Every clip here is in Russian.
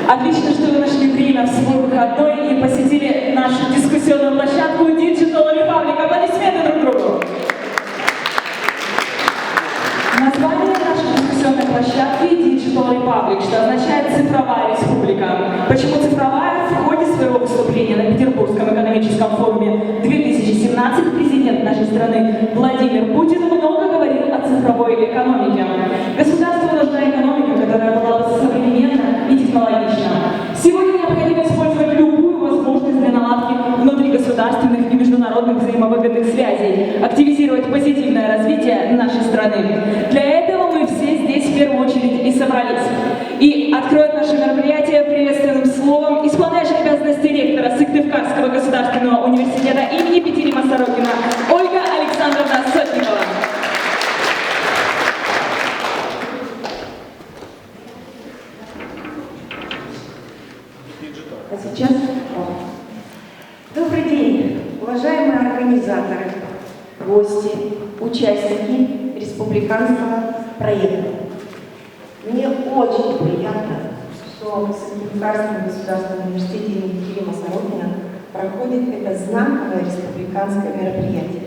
Отлично, что вы нашли время в свой выходной и посетили нашу дискуссионную площадку Digital Republic. Аплодисменты друг другу. Название нашей дискуссионной площадки Digital Republic, что означает «цифровая республика». Почему цифровая? В ходе своего выступления на Петербургском экономическом форуме 2017 президент нашей страны Владимир Путин много говорил о цифровой экономике. Государству нужна экономика, которая была бы современна и технологична. Сегодня необходимо использовать любую возможность для наладки внутригосударственных и международных взаимовыгодных связей, активизировать позитивное развитие нашей страны. Для этого мы все здесь в первую очередь и собрались. И откроет наше мероприятие приветственным словом исполняющая обязанности ректора Сыктывкарского государственного университета имени Петерима Сорокина Ольга Александровна Сотникова. А сейчас добрый день, уважаемые организаторы, гости, участники республиканского проекта. Мне очень приятно, что в Сыктывкарском государственном университете имени Петерима Сорокина проходит это знаковое республиканское мероприятие.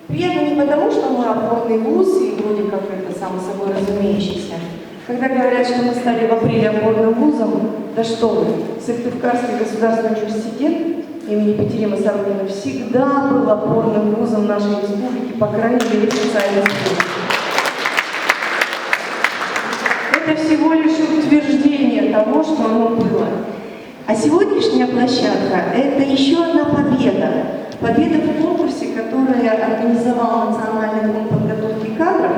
Приятно не потому, что мы опорный вуз, и вроде как это само собой разумеющееся. Когда говорят, что мы стали в апреле опорным вузом, да что вы, Сыктывкарский государственный университет имени Петерима Сорокина всегда был опорным вузом нашей республики, по крайней мере, в социальной сфере. Это всего лишь утверждение того, что оно было. А сегодняшняя площадка – это еще одна победа. Победа в конкурсе, который организовал Национальный фонд подготовки кадров,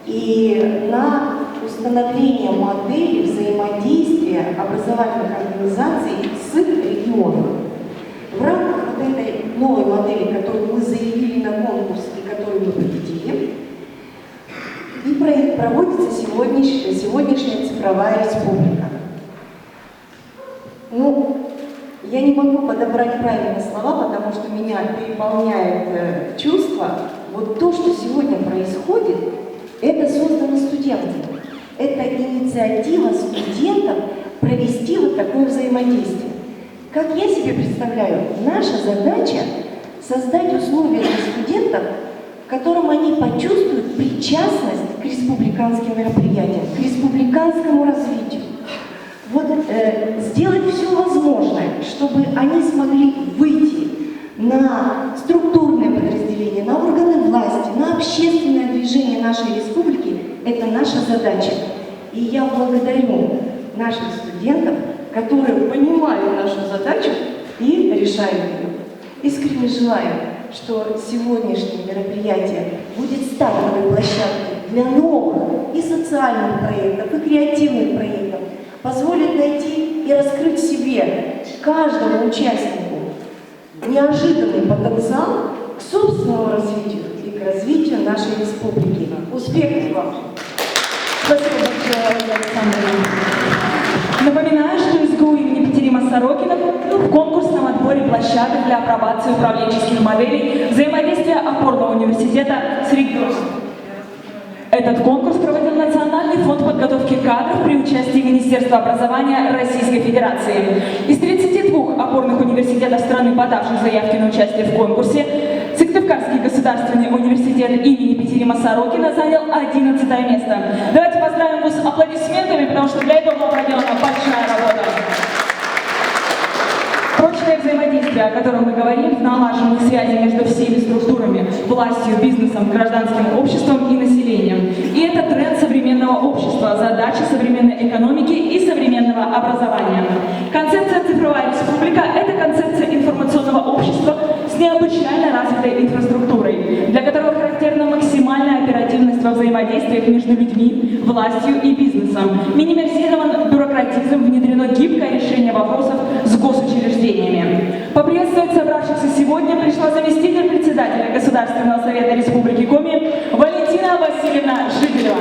и на установление модели взаимодействия образовательных организаций с регионом. В рамках вот этой новой модели, которую мы заявили на конкурс и которую мы победили, и проводится сегодняшняя цифровая республика. Ну, я не могу подобрать правильные слова, потому что меня переполняет чувство. Вот то, что сегодня происходит, это создано студентами. Это инициатива студентов провести вот такое взаимодействие. Как я себе представляю, наша задача создать условия для студентов, в котором они почувствуют причастность к республиканским мероприятиям, к республиканскому развитию. Вот сделать все возможное, чтобы они смогли выйти на структурные подразделения, на органы власти, на общественное движение нашей республики. Это наша задача. И я благодарю наших студентов, которые понимают нашу задачу и решают ее. Искренне желаю, что сегодняшнее мероприятие будет стартовой площадкой для новых и социальных проектов, и креативных проектов, позволит найти и раскрыть в себе каждому участнику неожиданный потенциал к собственному развитию и к развитию нашей республики. Успехов вам! Спасибо большое, Ольга Александровна. Напоминаю, что СГУ имени Петерима Сорокина в конкурсном отборе площадок для апробации управленческих моделей взаимодействия опорного университета с регионом. Этот конкурс проводил Национальный фонд подготовки кадров при участии Министерства образования Российской Федерации. Из 32 опорных университетов страны, подавших заявки на участие в конкурсе, Сыктывкарский государственный университет имени Петерима Сорокина занял 11-е место. Давайте поздравим его с аплодисментами, потому что для этого была проделана большая работа. Прочное взаимодействие, о котором мы говорим, в налаженных связях между всеми структурами, властью, бизнесом, гражданским обществом и населением. И это тренд современного общества, задача современной экономики и современного образования. Концепция «Цифровая республика» – это концепция информационного общества с необычайно развитой инфраструктурой, для которого характерна максимальная оперативность во взаимодействиях между людьми, властью и бизнесом. Минимизирован бюрократизм, внедрено гибкое решение вопросов с госучреждениями. Поприветствовать собравшихся сегодня пришла заместитель председателя Государственного совета Республики Коми Валентина Васильевна Жиделева.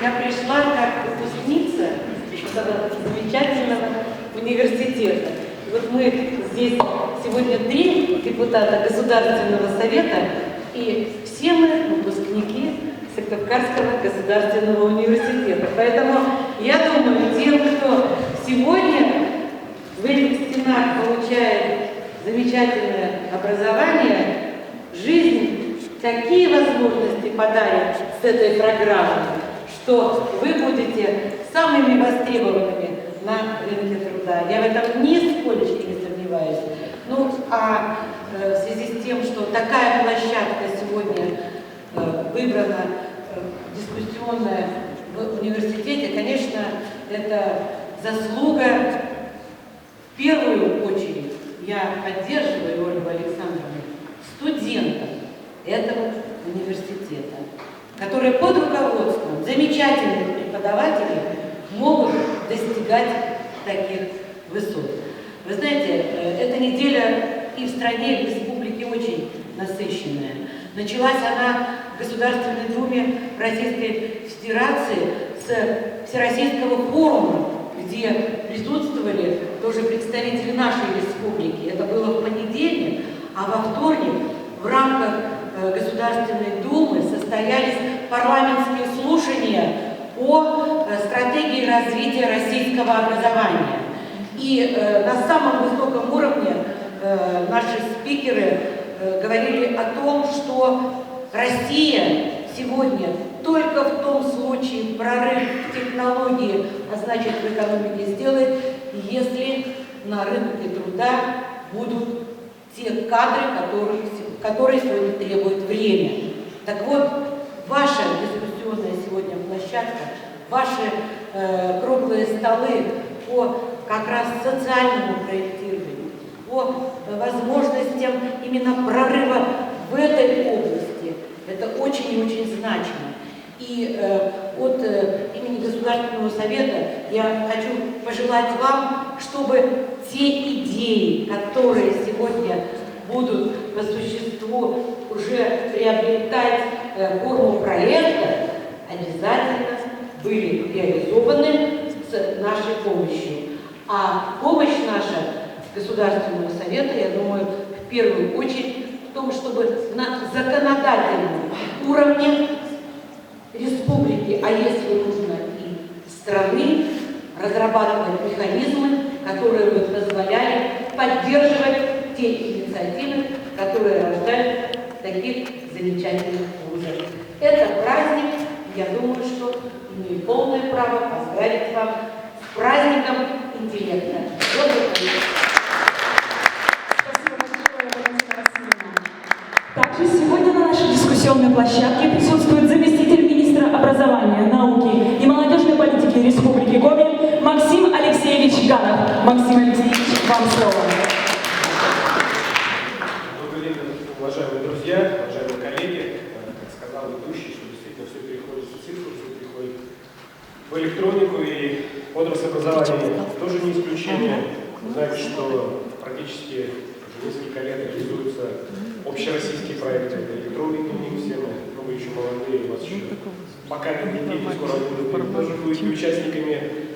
Я пришла как выпускница этого замечательного университета. И вот мы здесь сегодня 3 депутата Государственного совета, и все мы выпускники Сыктывкарского государственного университета. Поэтому я думаю, тем, кто сегодня в этих стенах получает замечательное образование, жизнь такие возможности подарит с этой программой, что вы будете самыми востребованными на рынке труда. Я в этом нисколечки не сомневаюсь. Ну, а в связи с тем, что такая площадка сегодня выбрана дискуссионная в университете, конечно, это заслуга в первую очередь, я поддерживаю Ольгу Александровну, студентов этого университета, которые под руководством замечательных преподавателей могут достигать таких высот. Вы знаете, эта неделя и в стране, и в республике очень насыщенная. Началась она в Государственной Думе Российской Федерации с Всероссийского форума, где присутствовали тоже представители нашей республики. Это было в понедельник, а во вторник в рамках Государственной Думы состоялись парламентские слушания о стратегии развития российского образования. И на самом высоком уровне наши спикеры говорили о том, что Россия сегодня только в том случае прорыв технологии, а значит в экономике сделает, если на рынке труда будут те кадры, которые сегодня требует время. Так вот, ваша дискуссионная сегодня площадка, ваши круглые столы по как раз социальному проектированию, по возможностям именно прорыва в этой области, это очень и очень значимо. И от имени Государственного Совета я хочу пожелать вам, чтобы те идеи, которые сегодня будут по существу уже приобретать форму проекта, обязательно были реализованы с нашей помощью. А помощь наша Государственного Совета, я думаю, в первую очередь в том, чтобы на законодательном уровне республики, а если нужно и страны, разрабатывать механизмы, которые бы позволяли поддерживать те инициативы, которые рождают таких замечательных вузов. Это праздник, я думаю, что имею полное право поздравить вас с праздником интеллекта. Также сегодня на нашей дискуссионной площадке присутствует заместитель министра образования, науки и молодежной политики Республики Коми Максим Алексеевич Ганов. Максим Алексеевич, вам слово. Добрый день, уважаемые друзья, уважаемые коллеги. Как сказал ведущий, что действительно все переходит в цифру, все переходит в электронику, и отрасль образования тоже не исключение. Вы знаете, что практически уже несколько лет реализуются общероссийские проекты. Это электронный дневник, все мы еще молодые, у вас еще пока нет детей, скоро будут, вы тоже будете участниками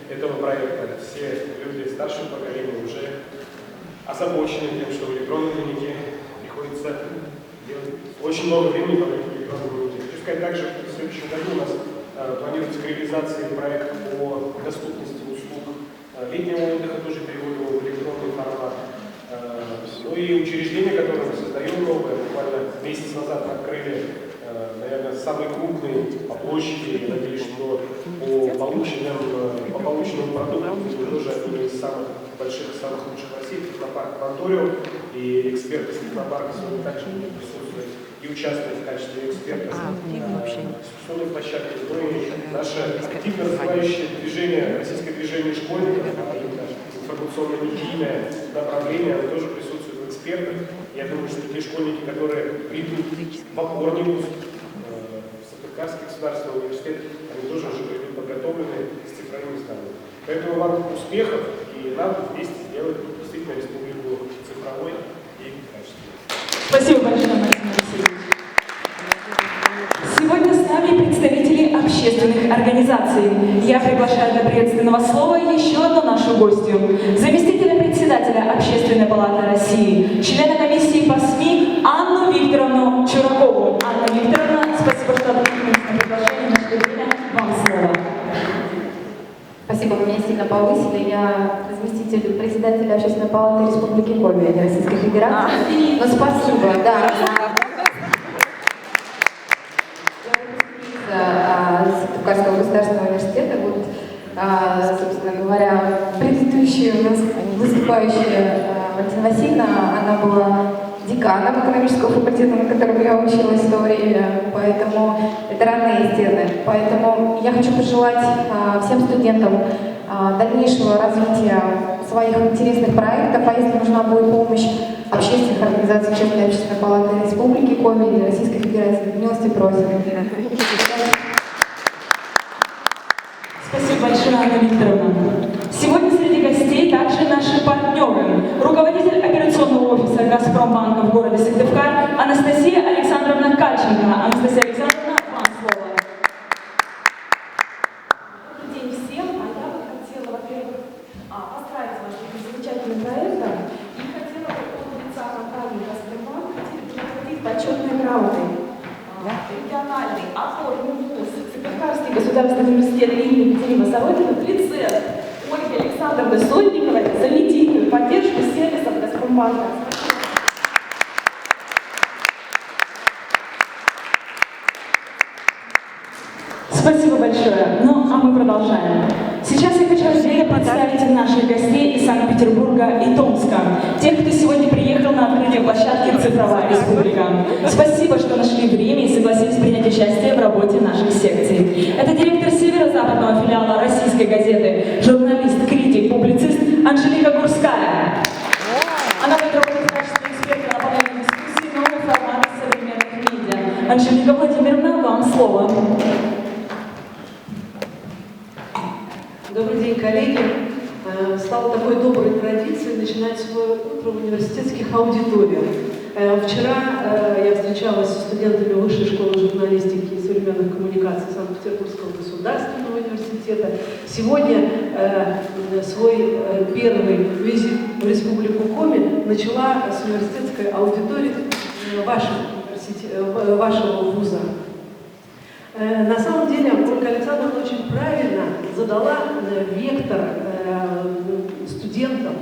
этого проекта. Все люди старшего поколения уже озабочены тем, что в электронном дневнике приходится делать очень много времени потратить в электронном дневнике. Хочу сказать также, что в следующем году у нас планируется к реализации проект по доступности услуг летнего отдыха, тоже переводим его в электронный формат. Ну и учреждение, которое мы создаем новое, буквально месяц назад мы открыли, наверное, самый крупный по площади, я надеюсь, что по полученному продукту, тоже один из самых больших, самых лучших в России, технопарк Фанториум, и эксперты с технопарка сегодня также будут присутствовать и участвовать в качестве экспертов на дискуссионной площадке. Ну и наше активно развивающее движение, российское движение школьников, информационно-медийное направление, оно тоже присутствует в экспертах. Я думаю, что те школьники, которые придут в опорный вуз, в Сыктывкарский государственный университет, они тоже уже придут подготовлены с цифровыми знаниями. Поэтому вам успехов, и нам вместе сделать действительно республику цифровой и качественной. Спасибо большое, Максим Алексеевич. Сегодня с нами представители общественных организаций. Я приглашаю для приветственного слова еще одну нашу гостью, заместителя председателя Общественной палаты России, члена комиссии по СМИ Анну Викторовну Чуракову. Анна Викторовна, спасибо, что откликнулись на приглашение. повысили. Я заместитель председателя Общественной палаты Республики Коми, Российской Федерации. Но спасибо, да. Сыктывкарского государственного университета. Вот, собственно говоря, предыдущая у нас выступающая Валентина Васильевна, она была деканом экономического факультета, на котором я училась в то время, поэтому это родные стены. Поэтому я хочу пожелать всем студентам дальнейшего развития своих интересных проектов, а если нужна будет помощь общественных организаций, Общественной палаты Республики Коми или Российской Федерации, милости просим. Спасибо большое, Анна Викторовна. Сегодня среди гостей также наши партнеры. Руководитель операционного офиса «Газпромбанка» в городе Сыктывкар Анастасия Александровна Кальченко. Анастасия Александровна, вам слово. Добрый день всем. Я бы хотела, во-первых, поздравить вас с этим замечательным проектом и хотела бы от лица компании «Газпромбанк» наградить почетной грамотой региональный опорный вуз Сыктывкарский государственный университет имени Екатерины Сорокина в лице Ольги Александровны Сотниковой за медийную поддержку сервисов «Газпромбанка». Спасибо большое. Ну, а мы продолжаем. Сейчас я хочу отдельно представить наших гостей из Санкт-Петербурга и Томска. Тех, кто сегодня приехал на открытие площадки «Цифровая республика». Спасибо, что нашли время и согласились принять участие в работе наших секций. Это директор северо-западного филиала российской газеты, журналист, критик, публицист Анжелика Гурская. Она будет работать в качестве эксперта на панели дискуссии новых форматов современных медиа. Анжелика Владимировна, вам слово. Добрый день, коллеги. Стало такой доброй традицией начинать свое утро в университетских аудиториях. Вчера я встречалась с студентами Высшей школы журналистики и современных коммуникаций Санкт-Петербургского государственного университета. Сегодня свой первый визит в Республику Коми начала с университетской аудитории вашего вуза. На самом деле, Ольга Александровна очень правильно задала вектор студентам